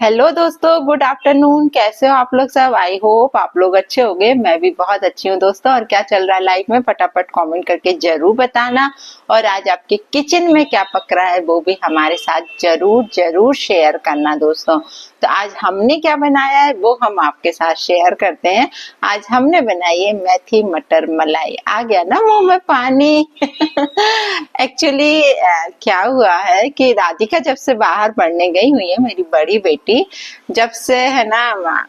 Hello दोस्तों, good afternoon. कैसे हो आप लोग सब? आई होप आप लोग अच्छे होंगे। मैं भी बहुत अच्छी हूँ दोस्तों। और क्या चल रहा है लाइफ में, फटाफट कमेंट करके जरूर बताना। और आज आपके किचन में क्या पक रहा है वो भी हमारे साथ जरूर जरूर शेयर करना दोस्तों। तो आज हमने क्या बनाया है वो हम आपके साथ शेयर करते हैं। आज हमने बनाई है मेथी मटर मलाई। आ गया ना मुंह में पानी। एक्चुअली क्या हुआ है कि राधिका जब से बाहर पढ़ने गई हुई है, मेरी बड़ी बेटी, जब से है ना,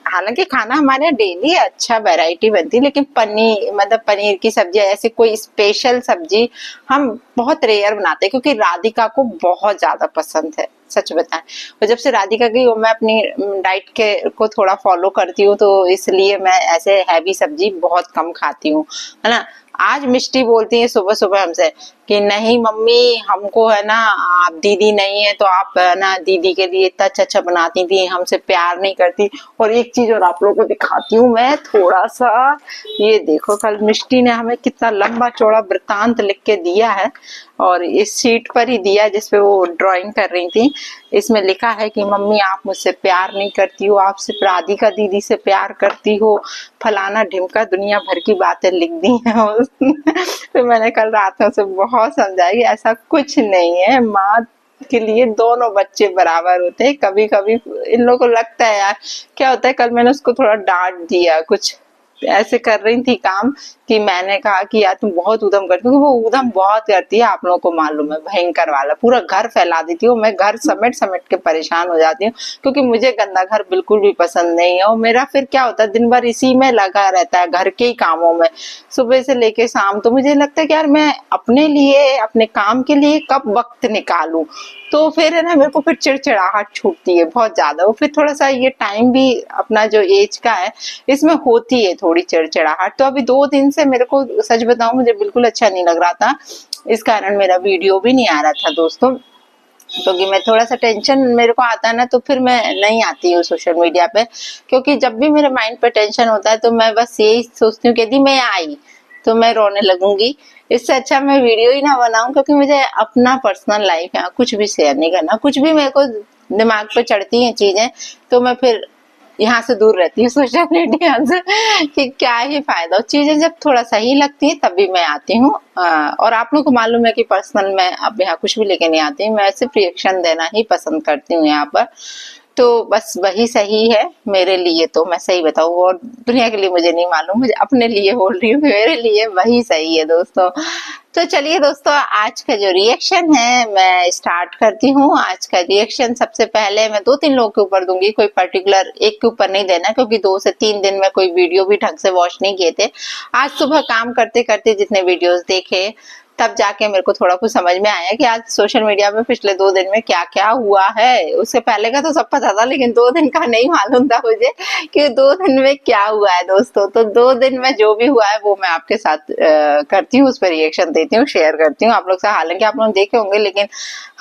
हालांकि खाना हमारे यहाँ डेली अच्छा वैरायटी बनती है, लेकिन पनीर मतलब पनीर की सब्जी ऐसे कोई स्पेशल सब्जी हम बहुत रेयर बनाते हैं, क्योंकि राधिका को बहुत ज्यादा पसंद है, सच बताएं। और जब से राधिका गई वो मैं अपनी डाइट के को थोड़ा फॉलो करती हूँ, तो इसलिए मैं ऐसे हैवी सब्जी बहुत कम खाती हूँ, है ना। आज मिष्टी बोलती है सुबह सुबह हमसे कि नहीं मम्मी, हमको है ना, आप दीदी नहीं है तो आप है ना दीदी के लिए इतना अच्छा अच्छा बनाती थी, हमसे प्यार नहीं करती। और एक चीज और आप लोगों को दिखाती हूँ मैं थोड़ा सा। ये देखो, कल मिष्टी ने हमें कितना लंबा चौड़ा वृत्तांत लिख के दिया है, और इस शीट पर ही दिया जिसपे वो ड्राइंग कर रही थी। इसमें लिखा है कि मम्मी आप मुझसे प्यार नहीं करती हो, आप सिर्फ राधिका दीदी से प्यार करती हो, फलाना ढिमका, दुनिया भर की बातें लिख दी हैं। तो मैंने कल रात में उसे बहुत समझाया कि ऐसा कुछ नहीं है, माँ के लिए दोनों बच्चे बराबर होते हैं। कभी कभी इन लोगों को लगता है यार, क्या होता है, कल मैंने उसको थोड़ा डांट दिया, कुछ ऐसे कर रही थी काम कि मैंने कहा कि यार तुम बहुत ऊधम करती हो, क्योंकि वो ऊधम बहुत करती है, आप लोगों को मालूम है, भयंकर वाला, पूरा घर फैला देती हूँ। मैं घर समेट समेट के परेशान हो जाती हूँ, क्योंकि मुझे गंदा घर बिल्कुल भी पसंद नहीं है। और मेरा फिर क्या होता है, दिन भर इसी में लगा रहता है, घर के ही कामों में, सुबह से लेके शाम। तो मुझे लगता है कि यार मैं अपने लिए, अपने काम के लिए कब वक्त निकालूं। तो फिर है ना, मेरे को फिर चिड़चिड़ाहट छूटती है बहुत ज्यादा। वो फिर थोड़ा सा ये टाइम भी अपना जो एज का है, इसमें होती है थोड़ी चिड़चिड़ाहट। तो अभी 2 दिन से मेरे को सच बताऊं, मुझे बिल्कुल अच्छा नहीं लग रहा था, इस कारण मेरा वीडियो भी नहीं आ रहा था दोस्तों। क्योंकि मैं थोड़ा सा टेंशन मेरे को आता है ना, तो फिर मैं नहीं आती हूँ सोशल मीडिया पे। क्योंकि जब भी मेरे माइंड पे टेंशन होता है तो मैं बस यही सोचती हूँ कि यदि मैं आई तो मैं रोने लगूंगी। इससे अच्छा मैं वीडियो ही ना बनाऊं, क्योंकि मुझे अपना पर्सनल लाइफ है कुछ भी शेयर नहीं करना। कुछ भी मेरे को दिमाग पे चढ़ती हैं चीजें, तो मैं फिर यहाँ से दूर रहती हूँ सोशल मीडिया से। कि क्या ही फायदा। चीजें जब थोड़ा सही लगती है तभी मैं आती हूँ। और आप लोग को मालूम है कि पर्सनल मैं अब यहाँ कुछ भी लेके नहीं आती हूँ, मैं सिर्फ रिएक्शन देना ही पसंद करती हूँ यहाँ पर। तो बस वही सही है मेरे लिए, तो मैं सही बताऊँ, और दुनिया के लिए मुझे नहीं मालूम, मुझे अपने लिए बोल रही हूँ, मेरे लिए वही सही है दोस्तों। तो चलिए दोस्तों, आज का जो रिएक्शन है मैं स्टार्ट करती हूँ। आज का रिएक्शन सबसे पहले मैं 2-3 लोगों के ऊपर दूंगी, कोई पर्टिकुलर एक के ऊपर नहीं देना, क्योंकि 2 से 3 दिन में कोई वीडियो भी ढंग से वॉच नहीं किए थे। आज सुबह काम करते करते जितने वीडियोस देखे, तब जाके मेरे को थोड़ा कुछ समझ में आया कि आज सोशल मीडिया में पिछले 2 दिन में क्या क्या हुआ है। उससे पहले का तो सब पता था, लेकिन 2 दिन का नहीं मालूम था मुझे कि 2 दिन में क्या हुआ है दोस्तों। तो 2 दिन में जो भी हुआ है वो मैं आपके साथ करती हूँ, उस पर रिएक्शन देती हूँ, शेयर करती हूँ आप लोग से। हालांकि आप लोग देखे होंगे, लेकिन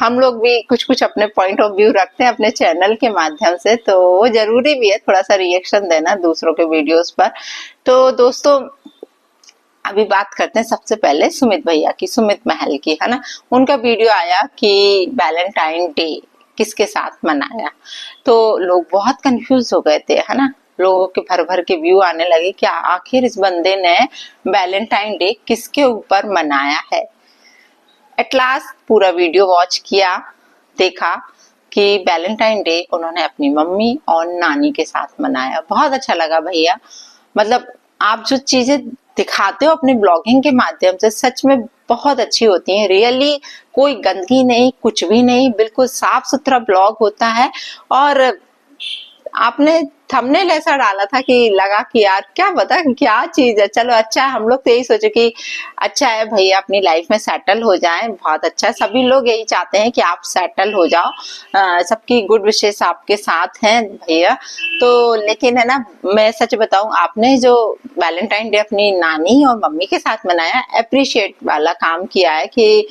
हम लोग भी कुछ कुछ अपने पॉइंट ऑफ व्यू रखते हैं अपने चैनल के माध्यम से, तो वो जरूरी भी है थोड़ा सा रिएक्शन देना दूसरों के वीडियोस पर। तो दोस्तों, अभी बात करते हैं सबसे पहले सुमित भैया की, सुमित महल की, है ना। उनका वीडियो आया कि वैलेंटाइन डे किसके साथ मनाया। तो लोग बहुत कंफ्यूज हो गए थे, है ना। लोगों के भर भर के व्यू आने लगे कि आखिर इस बंदे ने वैलेंटाइन डे किसके ऊपर मनाया है। एट लास्ट पूरा वीडियो वॉच किया, देखा कि वैलेंटाइन डे उन्होंने अपनी मम्मी और नानी के साथ मनाया। बहुत अच्छा लगा भैया। मतलब आप जो चीजें दिखाते हो अपने ब्लॉगिंग के माध्यम से, सच में बहुत अच्छी होती हैं। रियली कोई गंदगी नहीं, कुछ भी नहीं, बिल्कुल साफ सुथरा ब्लॉग होता है। और आपने थंबनेल ऐसा डाला था कि लगा कि यार क्या पता क्या चीज है। चलो अच्छा है, हम लोग तो यही सोचे कि अच्छा है भैया अपनी लाइफ में सेटल हो जाएं, बहुत अच्छा है। सभी लोग यही चाहते हैं कि आप सेटल हो जाओ, सबकी गुड विशेष आपके साथ हैं भैया। तो लेकिन है ना, मैं सच बताऊं, आपने जो वैलेंटाइन डे अपनी नानी और मम्मी के साथ मनाया, अप्रिशिएट वाला काम किया है कि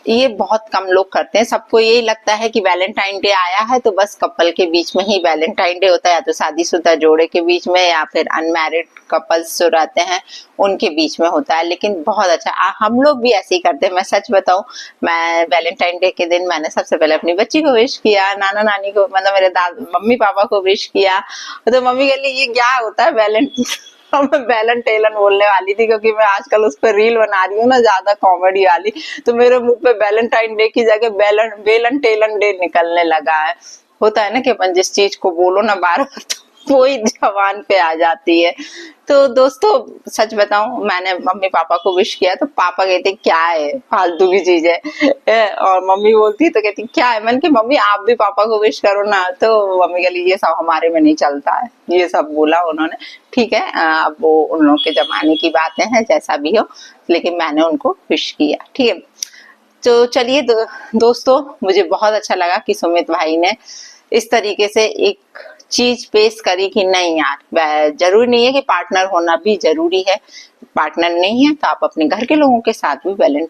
ये बहुत कम लोग करते हैं। सबको यही लगता है कि वैलेंटाइन डे आया है तो बस कपल के बीच में ही वैलेंटाइन डे होता है, या तो शादीशुदा जोड़े के बीच में या फिर अनमैरिड कपल्स जो रहते हैं उनके बीच में होता है। लेकिन बहुत अच्छा, हम लोग भी ऐसे ही करते हैं। मैं सच बताऊं, मैं वैलेंटाइन डे के दिन मैंने सबसे पहले अपनी बच्ची को विश किया, नाना नानी को, मतलब मेरे मम्मी पापा को विश किया। तो मम्मी कह ली ये क्या होता है वैलेंटाइन मैं बेलन टेलन बोलने वाली थी, क्योंकि मैं आजकल उस पर रील बना रही हूँ ना ज्यादा कॉमेडी वाली, तो मेरे मुंह पे वैलेंटाइन डे की जगह बेलन टेलन डे निकलने लगा है। होता है ना कि अपन जिस चीज को बोलो ना बार बार तो वही जबान पे आ जाती है। तो दोस्तों सच बताऊं, मैंने मम्मी पापा को विश किया तो पापा कहते क्या है फालतू की चीज है, और मम्मी बोलती तो कहती क्या है। मैंने कहा मम्मी आप भी पापा को विश करो ना, तो मम्मी कह ली ये सब हमारे में नहीं चलता है, ये सब बोला उन्होंने। ठीक है, अब वो उन लोगों के जमाने की बातें हैं, जैसा भी हो, लेकिन मैंने उनको विश किया। ठीक है, तो चलिए दोस्तों, मुझे बहुत अच्छा लगा कि सुमित भाई ने इस तरीके से एक चीज पेश करी कि नहीं यार, जरूरी नहीं है कि पार्टनर होना भी जरूरी है। पार्टनर नहीं है तो आप अपने घर के लोगों के साथ भी बोलने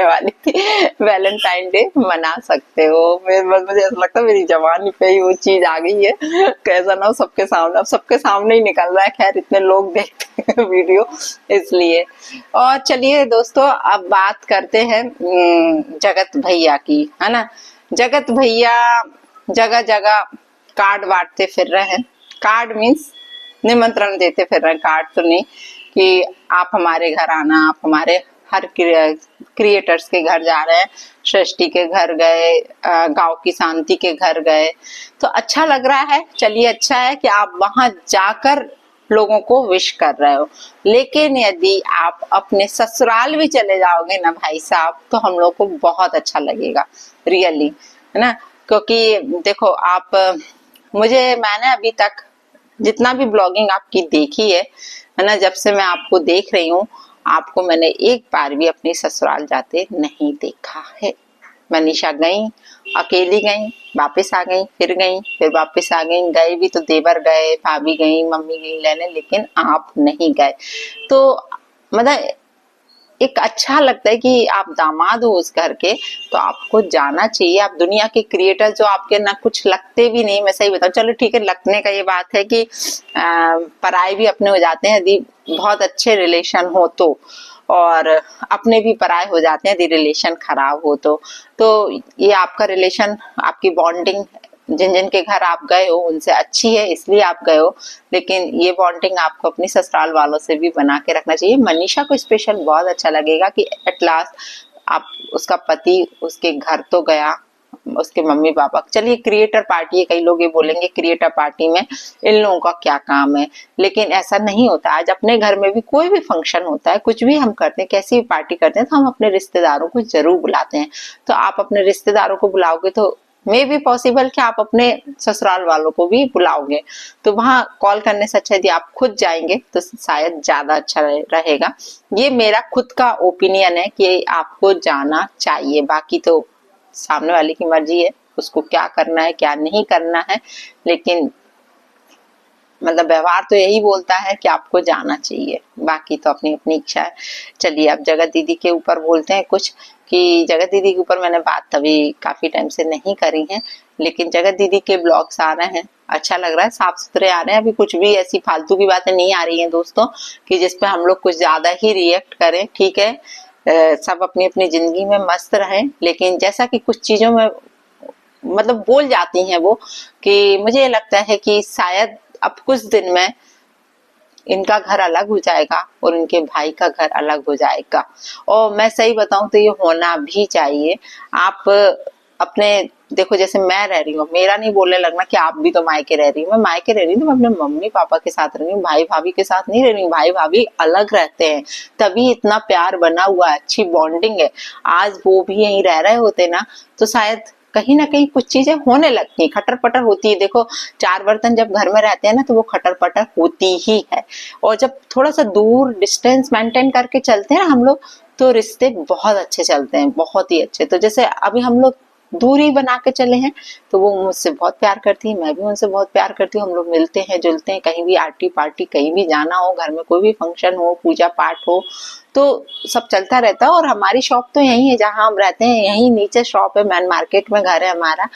वाली थी वैलेंटाइन डे मना सकते हो। मुझे ऐसा लगता है मेरी जवानी पे ही वो चीज आ गई है, कैसा ना हो सबके सामने, अब सबके सामने ही निकल रहा है। खैर इतने लोग देखते हैं वीडियो इसलिए। और चलिए दोस्तों, अब बात करते हैं जगत भैया की, है ना। जगत भैया जगह जगह कार्ड बांटते फिर रहे हैं। कार्ड मीन्स निमंत्रण देते फिर रहे हैं, कार्ड तो नहीं कि आप हमारे घर आना, आप हमारे हर क्रिएटर्स के घर जा रहे हैं, सृष्टि के घर गए, गांव की शांति के घर गए, तो अच्छा लग रहा है। चलिए अच्छा है कि आप वहां जाकर लोगों को विश कर रहे हो। लेकिन यदि आप अपने ससुराल भी चले जाओगे ना भाई साहब, तो हम लोग को बहुत अच्छा लगेगा रियली, है ना। क्योंकि देखो आप, मैंने अभी तक जितना भी ब्लॉगिंग आपकी देखी है ना, जब से मैं आपको देख रही हूँ, आपको मैंने एक बार भी अपने ससुराल जाते नहीं देखा है। मनीषा गई, अकेली गई, वापस आ गई, फिर वापस आ गई। गए भी तो देवर गए, भाभी गई, मम्मी गई लेने, लेकिन आप नहीं गए। तो मतलब एक अच्छा लगता है कि आप दामाद हो उस घर के, तो आपको जाना चाहिए। आप दुनिया के क्रिएटर जो आपके ना कुछ लगते भी नहीं, मैं सही बताऊं, चलो ठीक है लगने का ये बात है कि पराये भी अपने हो जाते हैं यदि बहुत अच्छे रिलेशन हो तो, और अपने भी पराये हो जाते हैं यदि रिलेशन खराब हो तो ये आपका रिलेशन, आपकी बॉन्डिंग जिन जिन के घर आप गए हो उनसे अच्छी है इसलिए आप गए हो, लेकिन ये बॉन्डिंग आपको अपनी ससुराल वालों से भी बना के रखना चाहिए। मनीषा को स्पेशल बहुत अच्छा लगेगा कि एट लास्ट आप, उसका पति उसके घर तो गया, उसके मम्मी पापा, चलिए क्रिएटर पार्टी है, कई लोग ये बोलेंगे क्रिएटर पार्टी में इन लोगों का क्या काम है, लेकिन ऐसा नहीं होता। आज अपने घर में भी कोई भी फंक्शन होता है, कुछ भी हम करते हैं, कैसी भी पार्टी करते हैं, तो हम अपने रिश्तेदारों को जरूर बुलाते हैं। तो आप अपने रिश्तेदारों को बुलाओगे तो मे भी पॉसिबल कि आप अपने ससुराल वालों को भी बुलाओगे, तो वहां कॉल करने से अच्छा यदि आप खुद जाएंगे तो शायद ज्यादा अच्छा रहेगा। ये मेरा खुद का ओपिनियन है कि आपको जाना चाहिए, बाकी तो सामने वाले की मर्जी है, उसको क्या करना है क्या नहीं करना है, लेकिन मतलब व्यवहार तो यही बोलता है कि आपको जाना चाहिए, बाकी तो अपनी अपनी इच्छा है। चलिए अब जगत दीदी के ऊपर बोलते हैं कुछ, कि जगत दीदी के ऊपर मैंने बात अभी काफी टाइम से नहीं करी है, लेकिन जगत दीदी के ब्लॉग्स आ रहे हैं, अच्छा लग रहा है, साफ सुथरे आ रहे हैं। अभी कुछ भी ऐसी फालतू की बातें नहीं आ रही हैं दोस्तों कि जिसपे हम लोग कुछ ज्यादा ही रिएक्ट करें। ठीक है, सब अपनी अपनी जिंदगी में मस्त रहें, लेकिन जैसा कि कुछ चीजों में मतलब बोल जाती हैं वो, कि मुझे लगता है कि शायद अब कुछ दिन में इनका घर अलग हो जाएगा और इनके भाई का घर अलग हो जाएगा, और मैं सही बताऊं तो ये होना भी चाहिए। आप अपने देखो, जैसे मैं रह रही हूँ, मेरा नहीं बोलने लगना कि आप भी तो मायके रह रही हूँ, मैं मायके रह रही हूँ तो मैं अपने मम्मी पापा के साथ रह रही हूँ, भाई भाभी के साथ नहीं रह रही हूँ। भाई भाभी अलग रहते हैं, तभी इतना प्यार बना हुआ है, अच्छी बॉन्डिंग है। आज वो भी यहीं रह रहे होते ना, तो शायद कहीं ना कहीं कुछ चीजें होने लगती हैं, खटर पटर होती है। देखो चार बर्तन जब घर में रहते हैं ना, तो वो खटर पटर होती ही है, और जब थोड़ा सा दूर डिस्टेंस मेंटेन करके चलते हैं ना हम लोग, तो रिश्ते बहुत अच्छे चलते हैं, बहुत ही अच्छे। तो जैसे अभी हम लोग दूरी बना के चले हैं, तो वो मुझसे बहुत प्यार करती है, मैं भी उनसे बहुत प्यार करती हूँ। हम लोग मिलते हैं जुलते हैं, कहीं भी आर्टी पार्टी कहीं भी जाना हो, घर में कोई भी फंक्शन हो, पूजा पाठ हो, तो सब चलता रहता है। और हमारी शॉप तो यही है जहाँ हम रहते हैं, यही नीचे शॉप है, मेन मार्केट में घर है हमारा।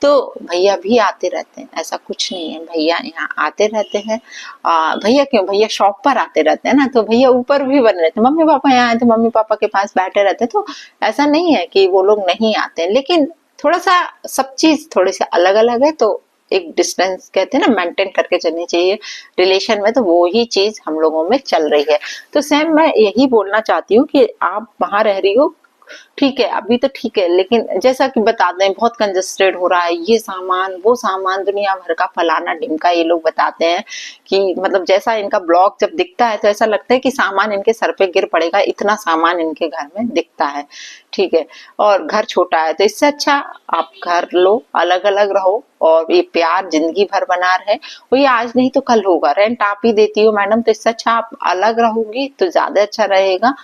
तो भैया भी आते रहते हैं, ऐसा कुछ नहीं है, भैया यहाँ आते रहते हैं। भैया क्यों, भैया शॉप पर आते रहते हैं ना, तो भैया ऊपर भी बने रहते हैं। मम्मी पापा यहाँ आए तो मम्मी पापा के पास बैठे रहते हैं। तो ऐसा नहीं है कि वो लोग नहीं आते हैं, लेकिन थोड़ा सा सब चीज थोड़ी सी अलग अलग है। तो एक डिस्टेंस कहते हैं ना, मेंटेन करके चलनी चाहिए रिलेशन में। तो वो ही चीज हम लोगों में चल रही है। तो सेम मैं यही बोलना चाहती हूँ कि आप वहां रह रही हो, ठीक है, अभी तो ठीक है, लेकिन जैसा कि बता दें बहुत कंजस्टेड हो रहा है, ये सामान वो सामान दुनिया भर का फलाना ढिमका, ये लोग बताते हैं कि मतलब जैसा इनका ब्लॉग जब दिखता है तो ऐसा लगता है कि सामान इनके सर पे गिर पड़ेगा, इतना सामान इनके घर में दिखता है, ठीक है। और घर छोटा है, तो इससे अच्छा आप घर लो, अलग अलग रहो, और ये प्यार जिंदगी भर बना रहे। वो ये आज नहीं तो कल होगा। रेंट आप ही देती हो मैडम, तो इससे अच्छा आप अलग रहोगी तो ज्यादा अच्छा रहेगा।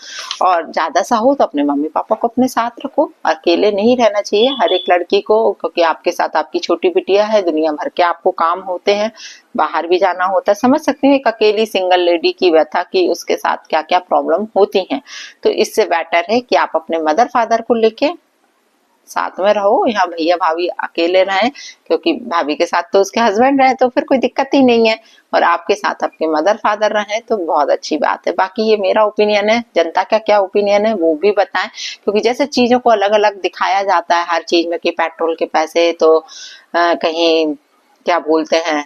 और ज्यादा सा हो तो अपने मम्मी पापा को अपने साथ रखो, अकेले नहीं रहना चाहिए हर एक लड़की को, क्योंकि आपके साथ आपकी छोटी बिटिया है, दुनिया भर के आपको काम होते हैं, बाहर भी जाना होता है। समझ सकती हूँ एक अकेली सिंगल लेडी की व्यथा की उसके साथ क्या क्या प्रॉब्लम होती हैं। तो इससे बेटर है कि आप अपने मदर फादर को लेके साथ में रहो, यहाँ भैया भाभी अकेले रहे, क्योंकि भाभी के साथ तो उसके हस्बैंड रहे तो फिर कोई दिक्कत ही नहीं है, और आपके साथ आपके मदर फादर रहे तो बहुत अच्छी बात है। बाकी ये मेरा ओपिनियन है, जनता का क्या ओपिनियन है वो भी बताएं, क्योंकि जैसे चीजों को अलग अलग दिखाया जाता है हर चीज में कि पेट्रोल के पैसे तो कहीं क्या बोलते हैं,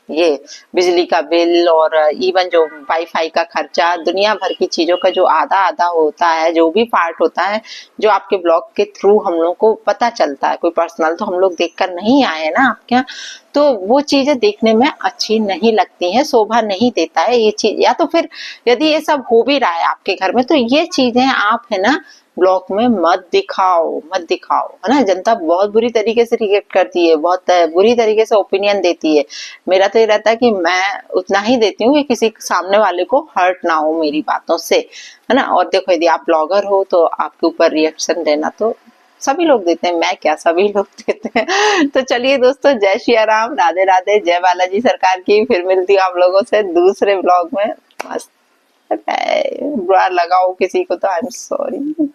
ये बिजली का बिल, और इवन जो वाईफाई का खर्चा, दुनिया भर की चीजों का जो आधा आधा होता है, जो भी पार्ट होता है, जो आपके ब्लॉग के थ्रू हम लोग को पता चलता है, कोई पर्सनल तो हम लोग देखकर नहीं आए हैं ना आपके यहाँ, तो वो चीजें देखने में अच्छी नहीं लगती हैं, शोभा नहीं देता है ये चीज। या तो फिर यदि ये सब हो भी रहा है आपके घर में, तो ये चीजें आप है ना ब्लॉग में मत दिखाओ, मत दिखाओ, है ना। जनता बहुत बुरी तरीके से रिएक्ट करती है, बहुत बुरी तरीके से ओपिनियन देती है। मेरा तो ये रहता है कि मैं उतना ही देती हूँ कि किसी सामने वाले को हर्ट ना हो मेरी बातों से, है ना। और देखो यदि आप ब्लॉगर हो तो आपके ऊपर रिएक्शन देना तो सभी लोग देते हैं, मैं क्या सभी लोग देते हैं। तो चलिए दोस्तों, जय श्री राम, राधे राधे, जय बालाजी सरकार की। फिर मिलती हूँ आप लोगों से दूसरे ब्लॉग में। मस्त बुरा लगाओ किसी को तो आई एम सॉरी।